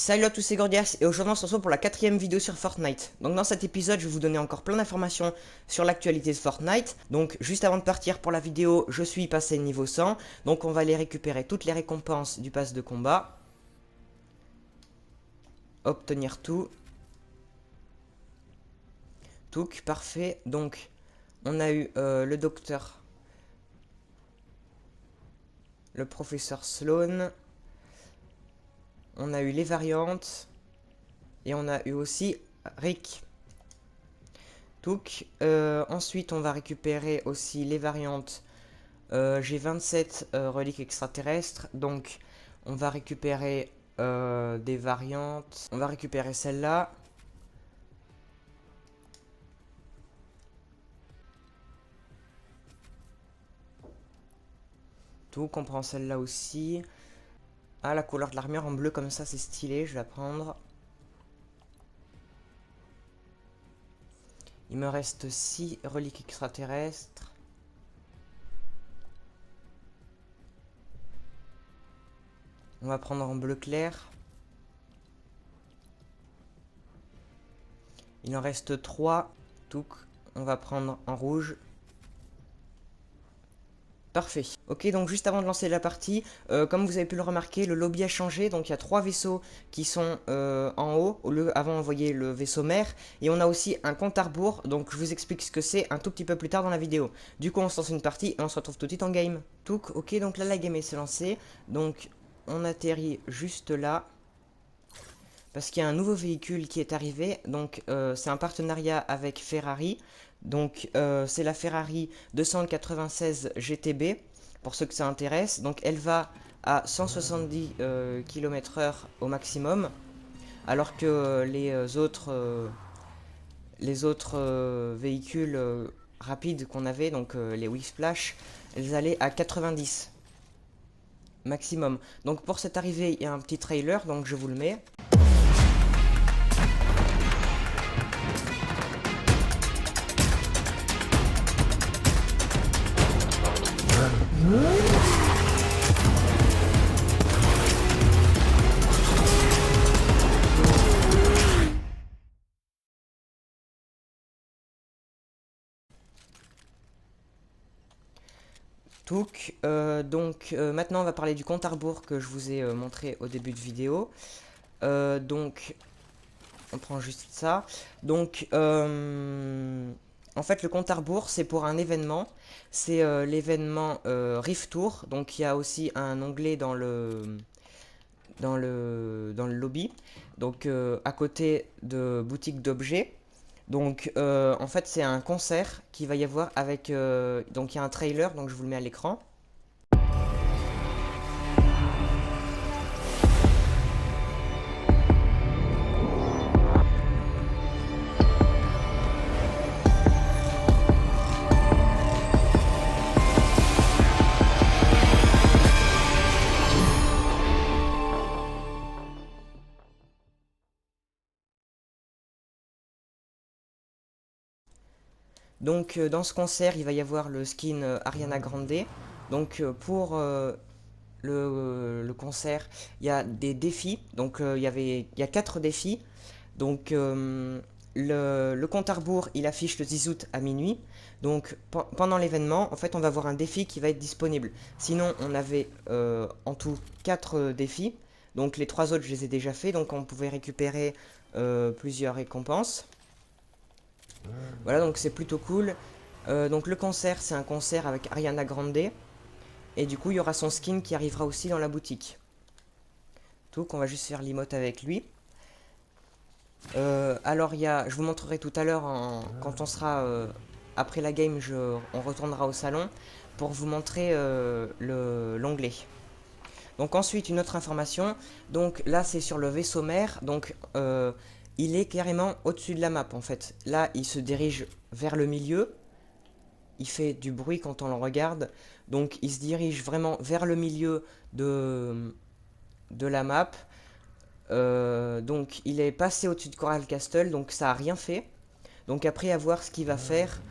Salut à tous, c'est Gordias et aujourd'hui on se retrouve pour la 4ème vidéo sur Fortnite. Donc dans cet épisode je vais vous donner encore plein d'informations sur l'actualité de Fortnite. Donc juste avant de partir pour la vidéo, je suis passé niveau 100. Donc on va aller récupérer toutes les récompenses du pass de combat. Obtenir tout. Touk, parfait. Donc on a eu le docteur, le professeur Sloan. On a eu les variantes. Et on a eu aussi Rick. Touk. Ensuite, on va récupérer aussi les variantes. J'ai 27 reliques extraterrestres. Donc, on va récupérer des variantes. On va récupérer celle-là. Touk, on prend celle-là aussi. Ah, la couleur de l'armure en bleu comme ça, c'est stylé. Je vais la prendre. Il me reste 6 reliques extraterrestres. On va prendre en bleu clair. Il en reste 3. Touk, on va prendre en rouge. Parfait. Ok, donc juste avant de lancer la partie, comme vous avez pu le remarquer, le lobby a changé. Donc il y a 3 vaisseaux qui sont en haut. Avant on voyait le vaisseau mère. Et on a aussi un compte à rebours. Donc je vous explique ce que c'est un tout petit peu plus tard dans la vidéo. Du coup on se lance une partie et on se retrouve tout de suite en game. Touk, ok, donc là la game est lancée. Donc on atterrit juste là. Parce qu'il y a un nouveau véhicule qui est arrivé. Donc c'est un partenariat avec Ferrari. Donc c'est la Ferrari 296 GTB, pour ceux que ça intéresse. Donc elle va à 170 km/h au maximum, alors que les autres véhicules rapides qu'on avait, donc les Whiplash, elles allaient à 90 maximum. Donc pour cette arrivée, il y a un petit trailer, donc je vous le mets. Touk, maintenant on va parler du compte à rebours que je vous ai montré au début de vidéo. Donc on prend juste ça. Donc en fait le compte à rebours c'est pour un événement. C'est l'événement Rift Tour. Donc il y a aussi un onglet dans le lobby. Donc à côté de boutique d'objets. Donc en fait c'est un concert qui va y avoir avec donc il y a un trailer, donc je vous le mets à l'écran. Donc dans ce concert il va y avoir le skin Ariana Grande. Donc pour le concert il y a des défis. Donc il y a 4 défis. Donc le compte à rebours il affiche le 10 août à minuit. Donc pendant l'événement en fait on va avoir un défi qui va être disponible. Sinon on avait en tout 4 défis. Donc les 3 autres je les ai déjà fait. Donc on pouvait récupérer plusieurs récompenses. Voilà, donc c'est plutôt cool. Donc le concert, c'est un concert avec Ariana Grande. Et du coup, il y aura son skin qui arrivera aussi dans la boutique. Tout, qu'on va juste faire l'emote avec lui. Alors, je vous montrerai tout à l'heure, quand on sera après la game, on retournera au salon pour vous montrer l'onglet. Donc ensuite, une autre information. Donc là, c'est sur le vaisseau mère. Donc il est carrément au-dessus de la map en fait. Là, il se dirige vers le milieu. Il fait du bruit quand on le regarde. Donc il se dirige vraiment vers le milieu de la map. Donc il est passé au-dessus de Coral Castle. Donc ça a rien fait. Donc après à voir ce qu'il va faire.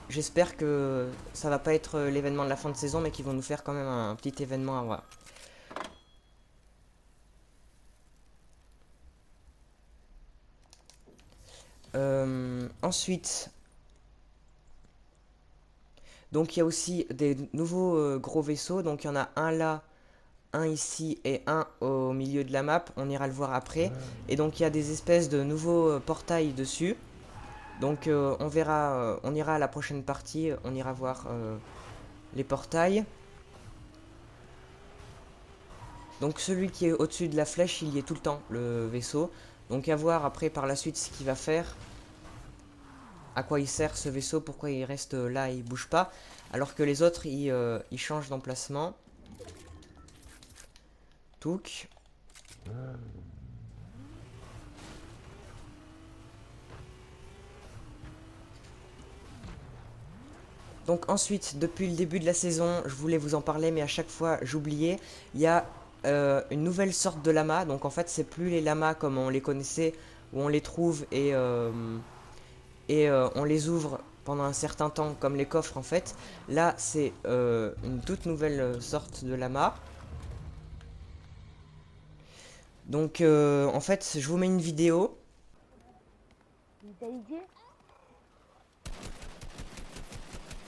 J'espère que ça va pas être l'événement de la fin de saison, mais qu'ils vont nous faire quand même un petit événement à voir. Ensuite, donc il y a aussi des nouveaux gros vaisseaux. Donc il y en a un là, un ici et un au milieu de la map. On ira le voir après. Et donc il y a des espèces de nouveaux portails dessus. Donc on verra, on ira à la prochaine partie, on ira voir les portails. Donc celui qui est au-dessus de la flèche, il y est tout le temps, le vaisseau. Donc à voir après par la suite ce qu'il va faire. À quoi il sert ce vaisseau, pourquoi il reste là et il bouge pas. Alors que les autres, ils changent d'emplacement. Touk. Donc ensuite, depuis le début de la saison, je voulais vous en parler, mais à chaque fois j'oubliais. Il y a une nouvelle sorte de lama. Donc en fait, c'est plus les lamas comme on les connaissait, où on les trouve et on les ouvre pendant un certain temps, comme les coffres en fait. Là, c'est une toute nouvelle sorte de lama. Donc en fait, je vous mets une vidéo. Vitalité.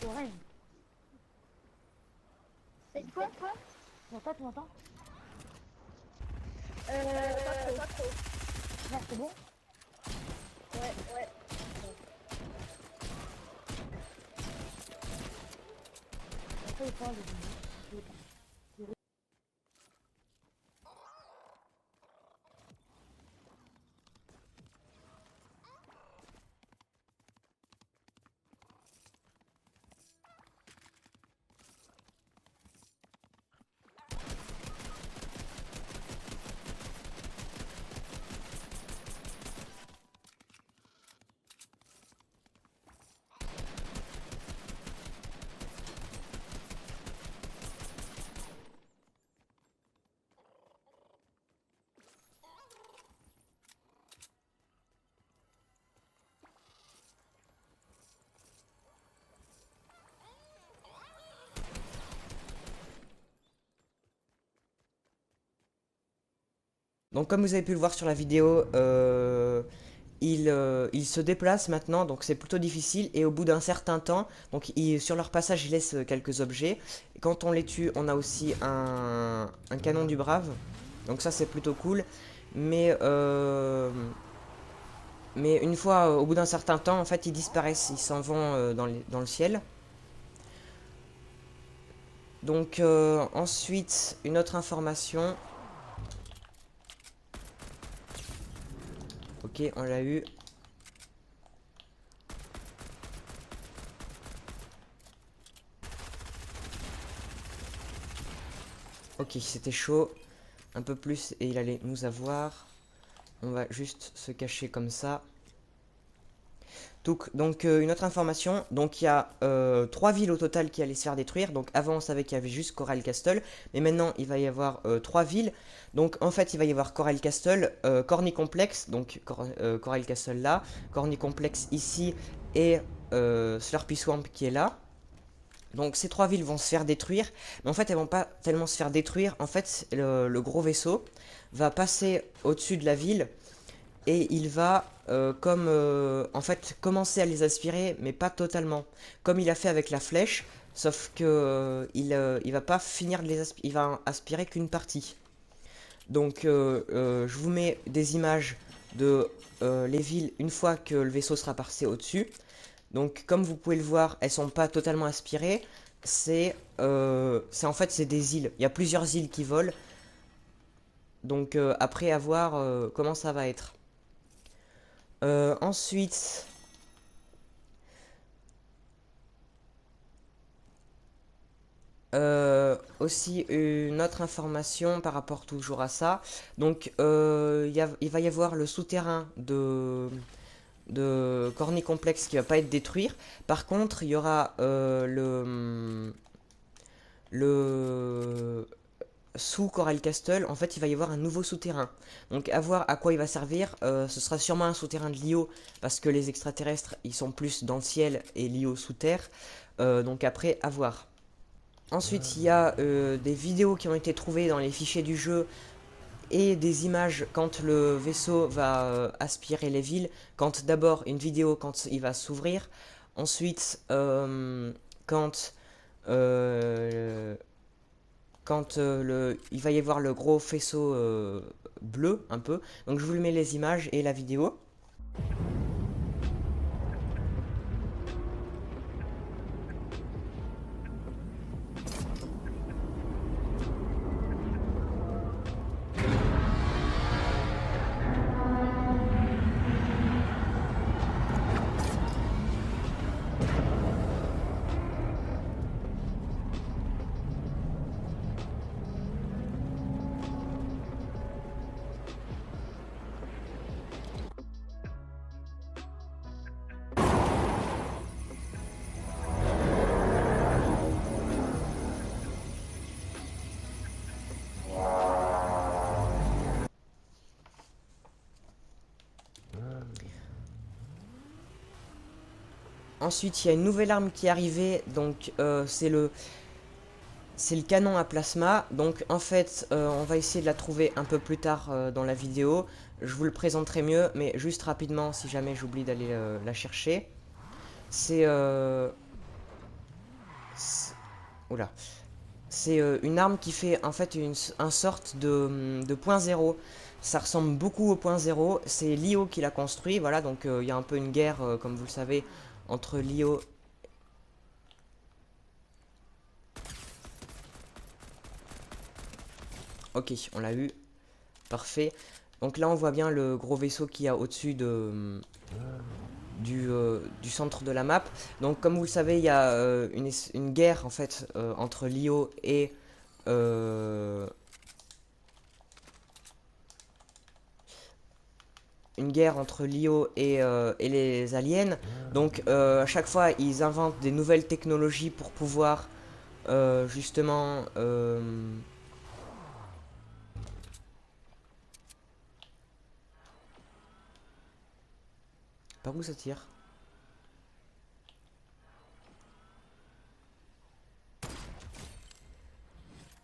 Orange. C'est quoi? Tu m'entends? Pas trop. Là, c'est bon? Ouais. Après, il parle de... Donc comme vous avez pu le voir sur la vidéo, ils se déplacent maintenant, donc c'est plutôt difficile. Et au bout d'un certain temps, donc sur leur passage, ils laissent quelques objets. Et quand on les tue, on a aussi un canon du brave. Donc ça c'est plutôt cool. Mais, mais une fois, au bout d'un certain temps, en fait, ils disparaissent. Ils s'en vont dans le ciel. Donc ensuite, une autre information. Ok, on l'a eu. Ok, c'était chaud. Un peu plus et il allait nous avoir. On va juste se cacher comme ça. Donc une autre information. Donc il y a 3 villes au total qui allaient se faire détruire. Donc avant on savait qu'il y avait juste Coral Castle. Mais maintenant il va y avoir 3 villes. Donc en fait il va y avoir Coral Castle, Corny Complex. Donc Coral Castle là. Corny Complex ici. Et Slurpy Swamp qui est là. Donc ces 3 villes vont se faire détruire, mais en fait elles vont pas tellement se faire détruire. En fait le gros vaisseau va passer au-dessus de la ville et il va comme en fait commencer à les aspirer, mais pas totalement, comme il a fait avec la flèche, sauf que il va pas finir de les aspirer, il va aspirer qu'une partie. Donc je vous mets des images de les villes une fois que le vaisseau sera passé au-dessus. Donc comme vous pouvez le voir, elles sont pas totalement aspirées. C'est en fait c'est des îles. Il y a plusieurs îles qui volent. Donc après à voir comment ça va être. Ensuite, aussi une autre information par rapport toujours à ça. Donc il va y avoir le souterrain de Corny Complex qui va pas être détruit. Par contre, il y aura le sous Coral Castle, en fait, il va y avoir un nouveau souterrain. Donc, à voir à quoi il va servir. Ce sera sûrement un souterrain de Lio, parce que les extraterrestres, ils sont plus dans le ciel et Lio sous terre. Donc, après, à voir. Ensuite, il y a des vidéos qui ont été trouvées dans les fichiers du jeu et des images quand le vaisseau va aspirer les villes, quand d'abord une vidéo quand il va s'ouvrir, ensuite quand euh, il va y avoir le gros faisceau bleu un peu. Donc je vous mets les images et la vidéo. Ensuite, il y a une nouvelle arme qui est arrivée, donc c'est le canon à plasma. Donc en fait, on va essayer de la trouver un peu plus tard dans la vidéo. Je vous le présenterai mieux, mais juste rapidement, si jamais j'oublie d'aller la chercher. C'est oula. C'est une arme qui fait en fait un sorte de point zéro. Ça ressemble beaucoup au point zéro. C'est Lio qui l'a construit, voilà, donc il y a un peu une guerre, comme vous le savez, entre Lio. Ok, on l'a eu. Parfait. Donc là, on voit bien le gros vaisseau qu'il y a au-dessus du centre de la map. Donc, comme vous le savez, il y a une guerre en fait entre Lio et et les aliens. Donc, à chaque fois, ils inventent des nouvelles technologies pour pouvoir justement par où ça tire?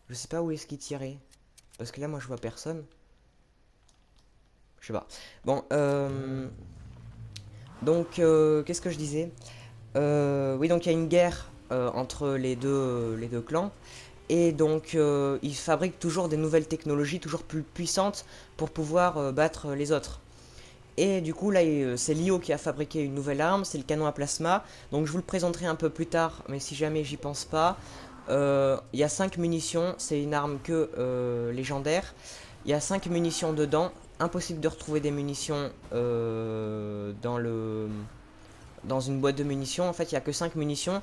Je sais pas où est-ce qu'il tirait. Parce que là, moi, je vois personne. Je sais pas. Bon, donc, qu'est-ce que je disais? Oui, donc il y a une guerre entre les deux clans. Et donc, ils fabriquent toujours des nouvelles technologies, toujours plus puissantes, pour pouvoir battre les autres. Et du coup, là, c'est Lio qui a fabriqué une nouvelle arme, c'est le canon à plasma. Donc, je vous le présenterai un peu plus tard, mais si jamais j'y pense pas. Il y a 5 munitions, c'est une arme que légendaire. Il y a 5 munitions dedans. Impossible de retrouver des munitions dans une boîte de munitions. En fait, il n'y a que 5 munitions.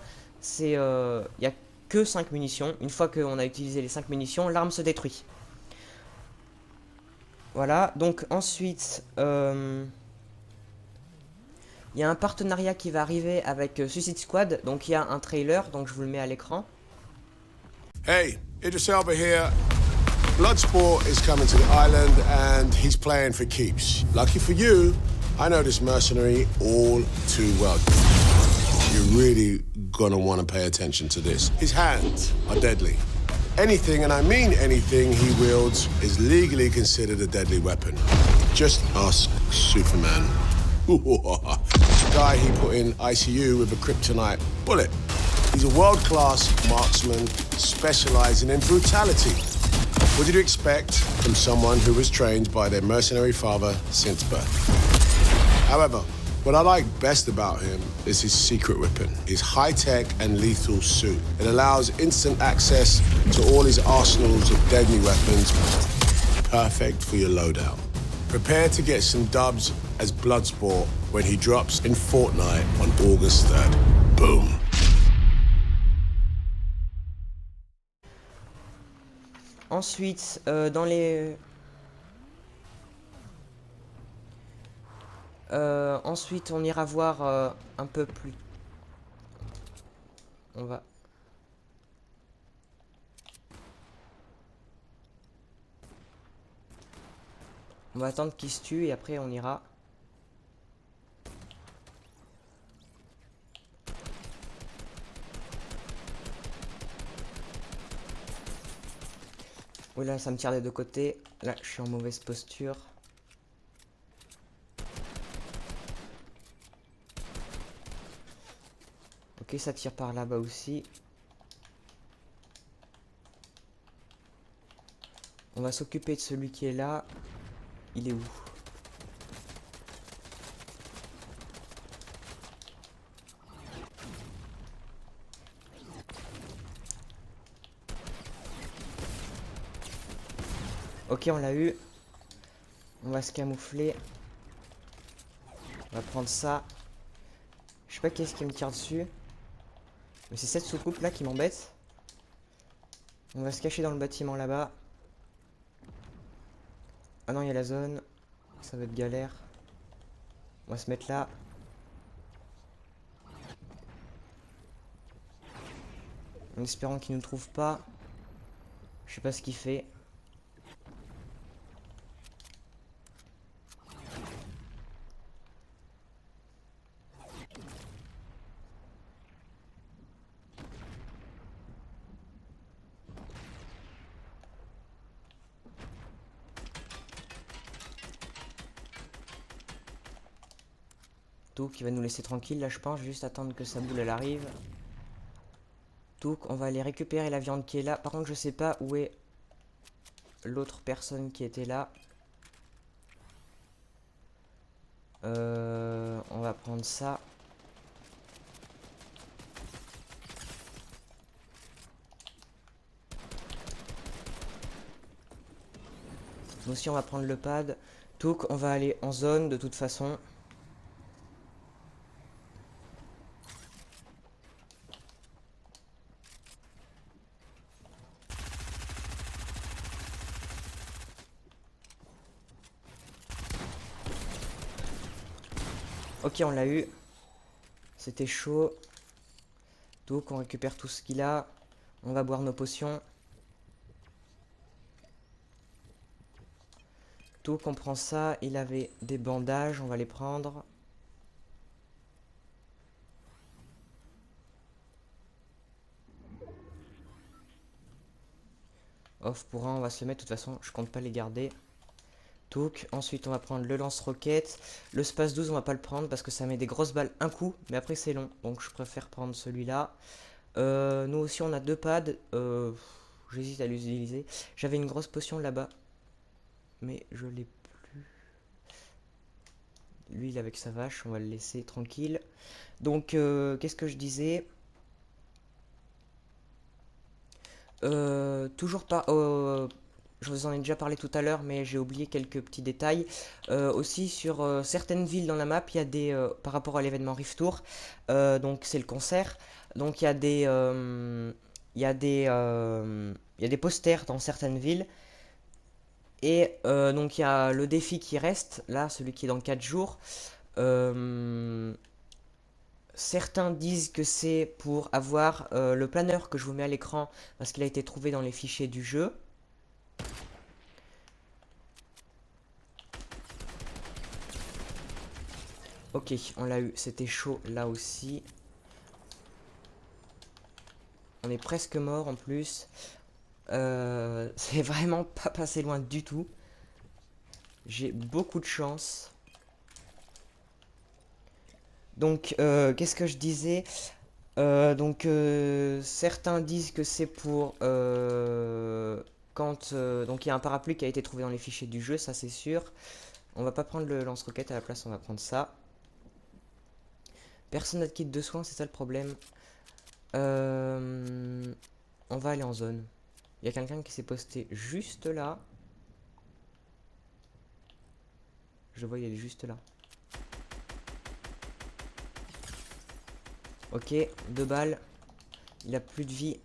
Il y a que 5 munitions. Une fois qu'on a utilisé les 5 munitions, l'arme se détruit. Voilà, donc ensuite, il y a un partenariat qui va arriver avec Suicide Squad. Donc il y a un trailer, donc je vous le mets à l'écran. Hey, Idris Elba here. Bloodsport is coming to the island and he's playing for keeps. Lucky for you, I know this mercenary all too well. You're really gonna want to pay attention to this. His hands are deadly. Anything, and I mean anything, he wields is legally considered a deadly weapon. Just ask Superman. Guy he put in ICU with a kryptonite bullet. He's a world-class marksman specializing in brutality. What did you expect from someone who was trained by their mercenary father since birth? However, what I like best about him is his secret weapon, his high-tech and lethal suit. It allows instant access to all his arsenals of deadly weapons, perfect for your loadout. Prepare to get some dubs as Bloodsport when he drops in Fortnite on August 3rd. Boom. Ensuite, ensuite, on ira voir un peu plus. On va. On va attendre qu'il se tue et après on ira. Oui, là, ça me tire des deux côtés. Là, je suis en mauvaise posture. Ok, ça tire par là-bas aussi. On va s'occuper de celui qui est là. Il est où? Ok, on l'a eu. On va se camoufler. On va prendre ça. Je sais pas qu'est-ce qui me tire dessus. Mais c'est cette soucoupe là qui m'embête. On va se cacher dans le bâtiment là-bas. Ah non, il y a la zone. Ça va être galère. On va se mettre là. En espérant qu'il nous trouve pas. Je sais pas ce qu'il fait. Tout qui va nous laisser tranquille là, je pense. Juste attendre que sa boule elle arrive. Tout, on va aller récupérer la viande qui est là. Par contre, je sais pas où est l'autre personne qui était là. On va prendre ça. Nous aussi, on va prendre le pad. Touk, on va aller en zone de toute façon. Ok, on l'a eu. C'était chaud. Touk, on récupère tout ce qu'il a. On va boire nos potions. Touk, on prend ça. Il avait des bandages, on va les prendre. Off pour un, on va se le mettre. De toute façon, je compte pas les garder. Touk. Ensuite, on va prendre le lance-roquette. Le space 12, on va pas le prendre parce que ça met des grosses balles un coup. Mais après, c'est long. Donc, je préfère prendre celui-là. Nous aussi, on a deux pads. J'hésite à l'utiliser. J'avais une grosse potion là-bas. Mais je l'ai plus. Lui, il est avec sa vache. On va le laisser tranquille. Donc, qu'est-ce que je disais? Toujours pas. Je vous en ai déjà parlé tout à l'heure, mais j'ai oublié quelques petits détails. Aussi, sur certaines villes dans la map, il y a des. Par rapport à l'événement Rift Tour, donc c'est le concert. Donc il y a des. Il y a des posters dans certaines villes. Et donc il y a le défi qui reste, là, celui qui est dans 4 jours. Euh, Certains disent que c'est pour avoir le planeur que je vous mets à l'écran parce qu'il a été trouvé dans les fichiers du jeu. Ok, on l'a eu, c'était chaud là aussi. On est presque mort en plus. C'est vraiment pas passé loin du tout. J'ai beaucoup de chance. Donc, qu'est-ce que je disais? Certains disent que c'est pour quand donc il y a un parapluie qui a été trouvé dans les fichiers du jeu, ça c'est sûr. On va pas prendre le lance-roquette à la place, on va prendre ça. Personne n'a de kit de soins, c'est ça le problème. Euh, on va aller en zone. Il y a quelqu'un qui s'est posté juste là. Je le vois, il est juste là. Ok, 2 balles. Il a plus de vie.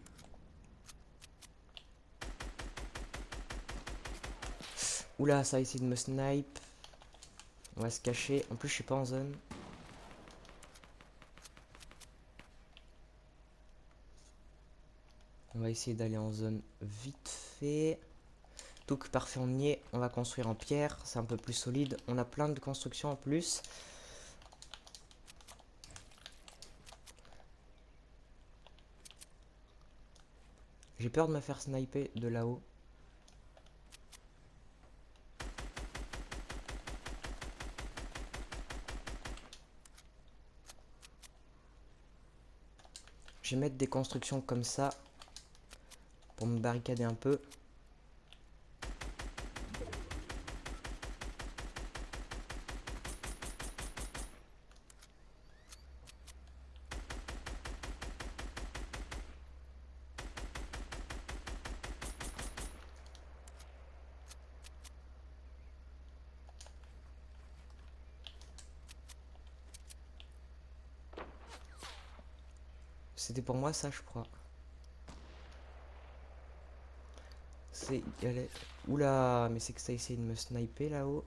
Oula, ça a essayé de me snipe. On va se cacher. En plus, je suis pas en zone. On va essayer d'aller en zone vite fait. Donc parfait, on y est. On va construire en pierre. C'est un peu plus solide. On a plein de constructions en plus. J'ai peur de me faire sniper de là-haut. Je vais mettre des constructions comme ça pour me barricader un peu. C'était pour moi ça, je crois. C'est... Oula, mais c'est que ça essaie de me sniper là-haut.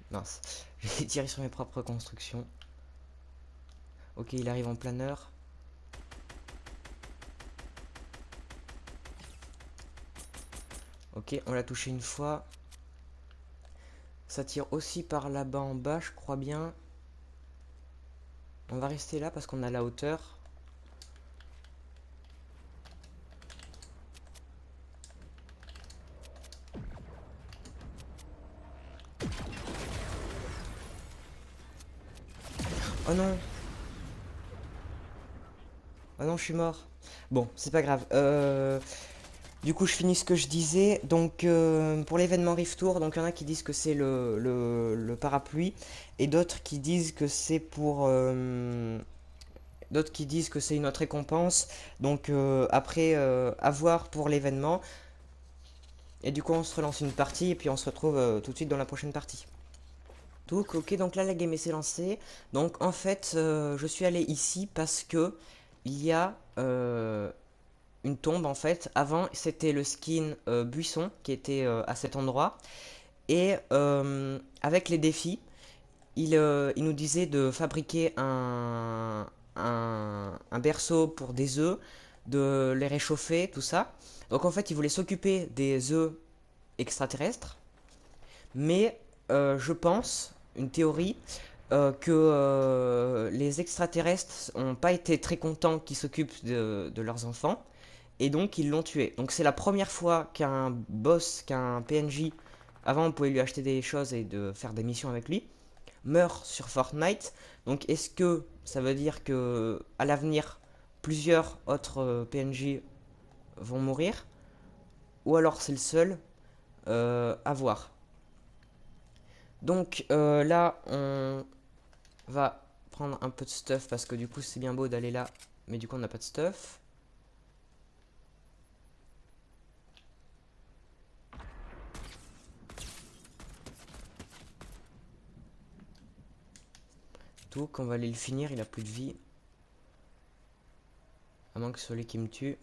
Mince, j'ai tiré sur mes propres constructions. Ok, il arrive en planeur. Ok, on l'a touché une fois. Ça tire aussi par là-bas en bas, je crois bien. On va rester là parce qu'on a la hauteur. Oh non! Oh non, je suis mort. Bon, c'est pas grave. Du coup, je finis ce que je disais. Donc, pour l'événement Rift Tour, donc il y en a qui disent que c'est le parapluie, et d'autres qui disent que c'est pour... d'autres qui disent que c'est une autre récompense. Donc, après, à voir pour l'événement. Et du coup, on se relance une partie, et puis on se retrouve tout de suite dans la prochaine partie. Donc, ok, donc là, la game s'est lancée. Donc, en fait, je suis allé ici parce que il y a... une tombe en fait. Avant c'était le skin buisson qui était à cet endroit. Et avec les défis, il nous disait de fabriquer un berceau pour des œufs, de les réchauffer, tout ça. Donc en fait il voulait s'occuper des œufs extraterrestres. Mais je pense, une théorie, que les extraterrestres n'ont pas été très contents qu'ils s'occupent de leurs enfants. Et donc ils l'ont tué. Donc c'est la première fois qu'un boss, qu'un PNJ, avant on pouvait lui acheter des choses et de faire des missions avec lui, meurt sur Fortnite. Donc est-ce que ça veut dire que à l'avenir plusieurs autres PNJ vont mourir? Ou alors c'est le seul à voir. Donc là on va prendre un peu de stuff parce que du coup c'est bien beau d'aller là, mais du coup on n'a pas de stuff. Donc on va aller le finir, il a plus de vie. À moins que ce soit lui qui me tue.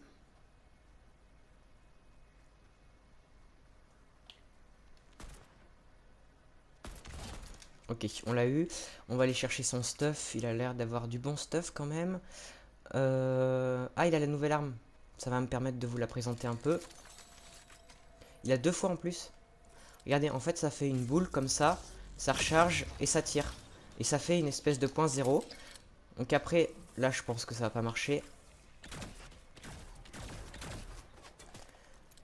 Ok, on l'a eu. On va aller chercher son stuff. Il a l'air d'avoir du bon stuff quand même. Ah, il a la nouvelle arme. Ça va me permettre de vous la présenter un peu. Il a 2 fois en plus. Regardez, en fait ça fait une boule comme ça. Ça recharge et ça tire. Et ça fait une espèce de point zéro. Donc après, là je pense que ça va pas marcher.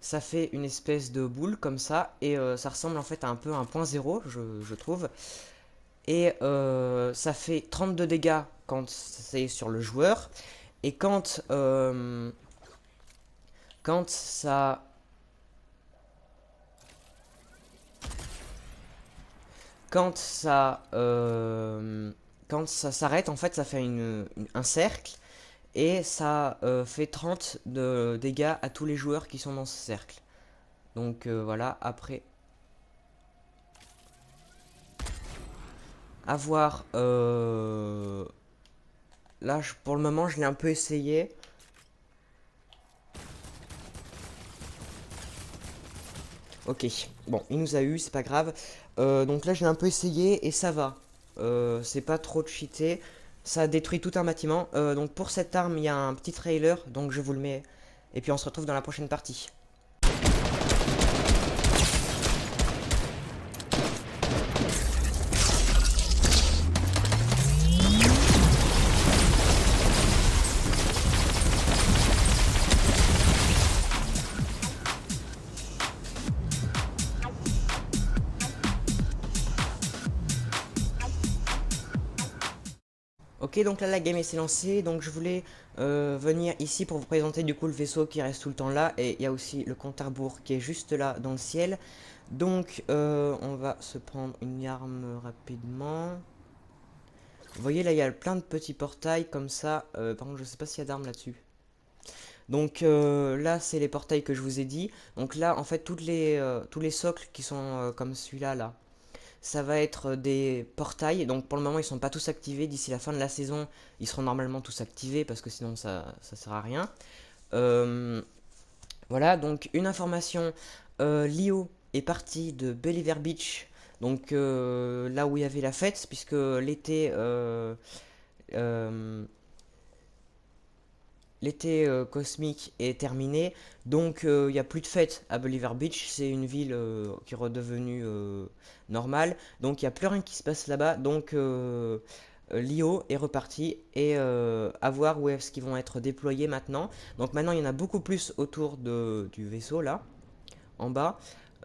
Ça fait une espèce de boule comme ça. Et ça ressemble en fait à un peu un point zéro, je trouve. Et ça fait 32 dégâts quand c'est sur le joueur. Et quand ça... Quand ça s'arrête, en fait, ça fait un cercle. Et ça fait 30 de dégâts à tous les joueurs qui sont dans ce cercle. Donc voilà, après... À voir... Là, pour le moment, je l'ai un peu essayé. Ok, bon, il nous a eu, c'est pas grave. Donc là, je l'ai un peu essayé et ça va. C'est pas trop cheaté. Ça détruit tout un bâtiment. Donc pour cette arme, il y a un petit trailer, donc je vous le mets. Et puis on se retrouve dans la prochaine partie. Ok, donc là la game s'est lancée, donc je voulais venir ici pour vous présenter du coup le vaisseau qui reste tout le temps là, et il y a aussi le compte à rebours qui est juste là dans le ciel. Donc on va se prendre une arme rapidement. Vous voyez là il y a plein de petits portails comme ça, par contre je sais pas s'il y a d'armes là-dessus. Donc là c'est les portails que je vous ai dit, donc là en fait tous les socles qui sont comme celui-là là, ça va être des portails. Donc pour le moment ils sont pas tous activés. D'ici la fin de la saison ils seront normalement tous activés parce que sinon ça sert à rien. Euh, voilà, donc une information, Lio est parti de Believer Beach, donc là où il y avait la fête, puisque l'été euh, cosmique est terminé, donc il n'y a plus de fête à Believer Beach, c'est une ville qui est redevenue normale, donc il n'y a plus rien qui se passe là-bas, donc Lio est reparti et à voir où est-ce qu'ils vont être déployés maintenant. Donc maintenant il y en a beaucoup plus autour du vaisseau là, en bas.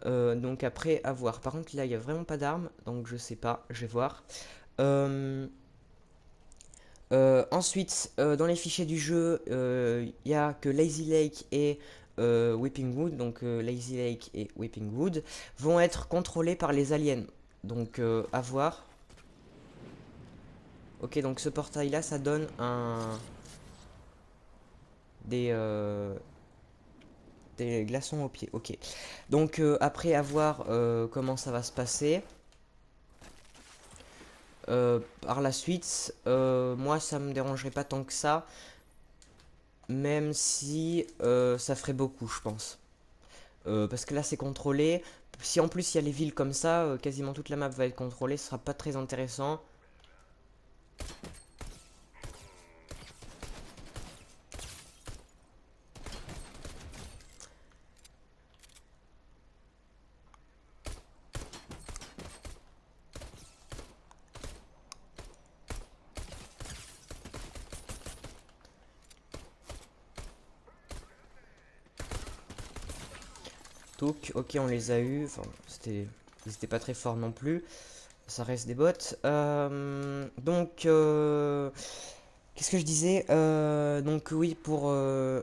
Donc après à voir. Par contre là il n'y a vraiment pas d'armes, donc je sais pas, je vais voir. Euh, ensuite, dans les fichiers du jeu, il n'y a que Lazy Lake et Weeping Wood. Donc Lazy Lake et Weeping Wood vont être contrôlés par les aliens. Donc à voir. Ok, donc ce portail là, ça donne des, euh, des glaçons aux pieds. Ok. Donc après à voir comment ça va se passer. Par la suite, moi ça me dérangerait pas tant que ça. Même si ça ferait beaucoup, je pense. Parce que là c'est contrôlé. Si en plus il y a les villes comme ça, quasiment toute la map va être contrôlée, ce sera pas très intéressant. Donc, ok, on les a eu. Enfin, ils étaient pas très forts non plus. Ça reste des bots. Donc, qu'est-ce que je disais? Donc, oui,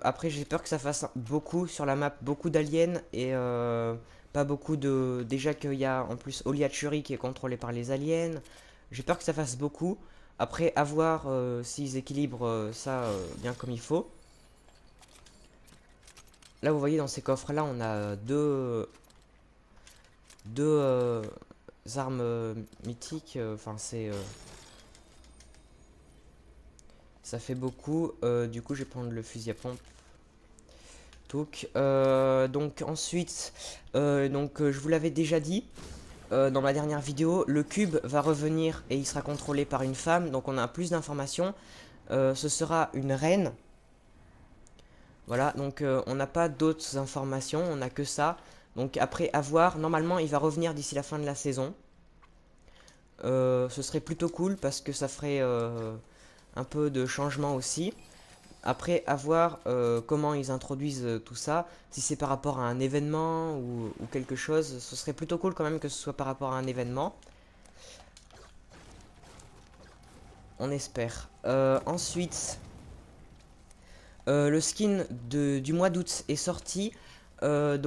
après, j'ai peur que ça fasse beaucoup sur la map, beaucoup d'aliens et pas beaucoup de. Déjà qu'il y a en plus Oliachuri qui est contrôlé par les aliens. J'ai peur que ça fasse beaucoup. Après, à voir s'ils équilibrent ça bien comme il faut. Là, vous voyez, dans ces coffres-là, on a deux armes mythiques. Enfin, ça fait beaucoup. Du coup, je vais prendre le fusil à pompe. Donc ensuite, je vous l'avais déjà dit dans ma dernière vidéo, le cube va revenir et il sera contrôlé par une femme. Donc on a plus d'informations. Ce sera une reine. Voilà, donc on n'a pas d'autres informations, on n'a que ça. Donc après avoir, normalement il va revenir d'ici la fin de la saison. Ce serait plutôt cool parce que ça ferait un peu de changement aussi. Après avoir comment ils introduisent tout ça, si c'est par rapport à un événement ou quelque chose, ce serait plutôt cool quand même que ce soit par rapport à un événement. On espère. Ensuite, le skin du mois d'août est sorti. Au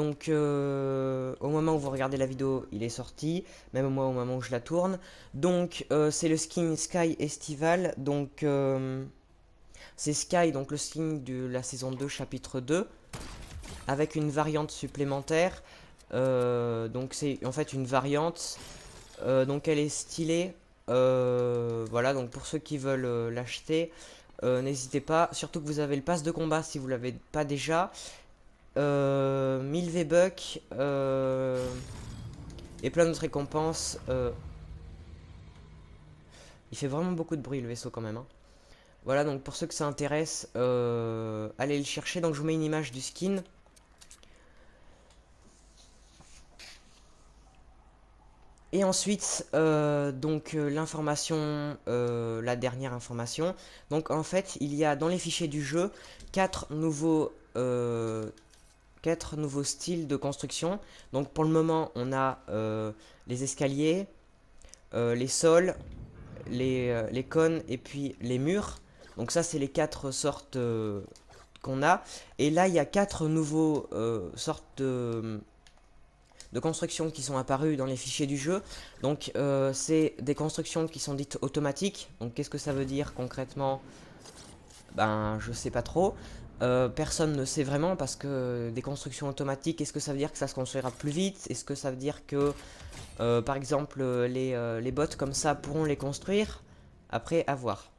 moment où vous regardez la vidéo, il est sorti, même moi au moment où je la tourne. Donc, c'est le skin Sky Estival. Donc, c'est Sky, donc le skin de la saison 2, chapitre 2, avec une variante supplémentaire. Donc, c'est en fait une variante. Donc, elle est stylée. Voilà, donc pour ceux qui veulent l'acheter, n'hésitez pas. Surtout que vous avez le pass de combat si vous l'avez pas déjà. 1000 V-Bucks et plein d'autres récompenses. Il fait vraiment beaucoup de bruit le vaisseau quand même, hein. Voilà, donc pour ceux que ça intéresse, allez le chercher. Donc je vous mets une image du skin. Et ensuite, l'information, la dernière information. Donc en fait, il y a dans les fichiers du jeu 4 nouveaux styles de construction. Donc pour le moment, on a les escaliers, les sols, les cônes et puis les murs. Donc ça c'est les 4 sortes qu'on a. Et là il y a 4 nouveaux sortes de constructions qui sont apparues dans les fichiers du jeu. Donc c'est des constructions qui sont dites automatiques. Donc qu'est-ce que ça veut dire concrètement? Ben je sais pas trop. Personne ne sait vraiment parce que des constructions automatiques, est-ce que ça veut dire que ça se construira plus vite? Est-ce que ça veut dire que par exemple les bots comme ça pourront les construire? Après à voir.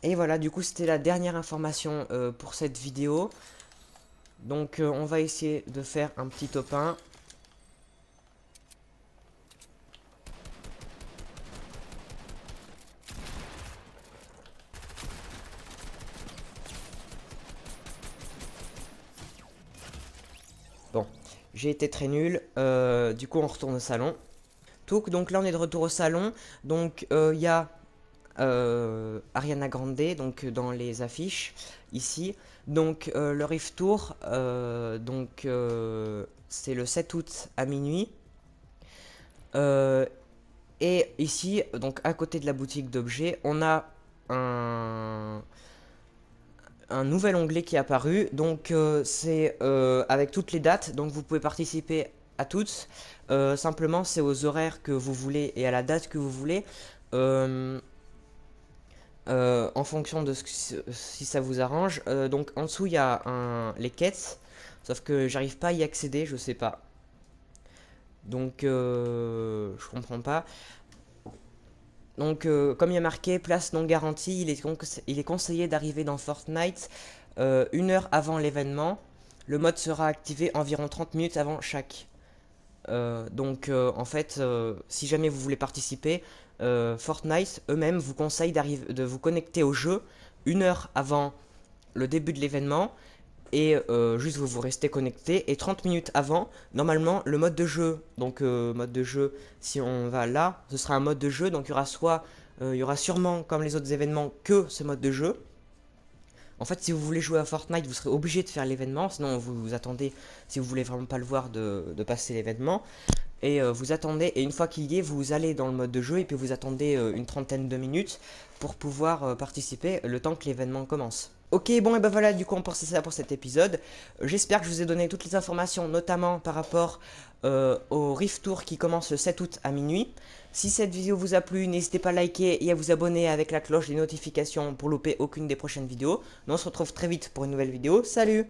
Et voilà, du coup c'était la dernière information pour cette vidéo. Donc on va essayer de faire un petit top 1. Bon, j'ai été très nul, du coup on retourne au salon. Donc là on est de retour au salon, donc il y a Ariana Grande, donc dans les affiches, ici. Donc le Rift Tour, c'est le 7 août à minuit. Et ici, donc à côté de la boutique d'objets, on a un nouvel onglet qui est apparu. Donc c'est avec toutes les dates, donc vous pouvez participer à toutes. Simplement c'est aux horaires que vous voulez et à la date que vous voulez. En fonction de si ça vous arrange. Donc en dessous il y a les quêtes, sauf que j'arrive pas à y accéder, je sais pas. Donc je comprends pas. Donc comme il y a marqué place non garantie, il est conseillé d'arriver dans Fortnite 1 heure avant l'événement. Le mode sera activé environ 30 minutes avant chaque. En fait, si jamais vous voulez participer, Fortnite eux-mêmes vous conseillent de vous connecter au jeu 1 heure avant le début de l'événement. Et juste vous restez connecté. Et 30 minutes avant, normalement, le mode de jeu. Donc mode de jeu, si on va là, ce sera un mode de jeu. Donc il y aura sûrement, comme les autres événements, que ce mode de jeu. En fait, si vous voulez jouer à Fortnite, vous serez obligé de faire l'événement. Sinon, vous attendez, si vous voulez vraiment pas le voir, de passer l'événement. Et vous attendez, et une fois qu'il y est, vous allez dans le mode de jeu. Et puis vous attendez une trentaine de minutes pour pouvoir participer le temps que l'événement commence. Ok, bon et ben voilà, du coup on pense ça pour cet épisode. J'espère que je vous ai donné toutes les informations, notamment par rapport au Rift Tour qui commence le 7 août à minuit. Si cette vidéo vous a plu, n'hésitez pas à liker et à vous abonner avec la cloche des notifications pour louper aucune des prochaines vidéos. Nous on se retrouve très vite pour une nouvelle vidéo. Salut!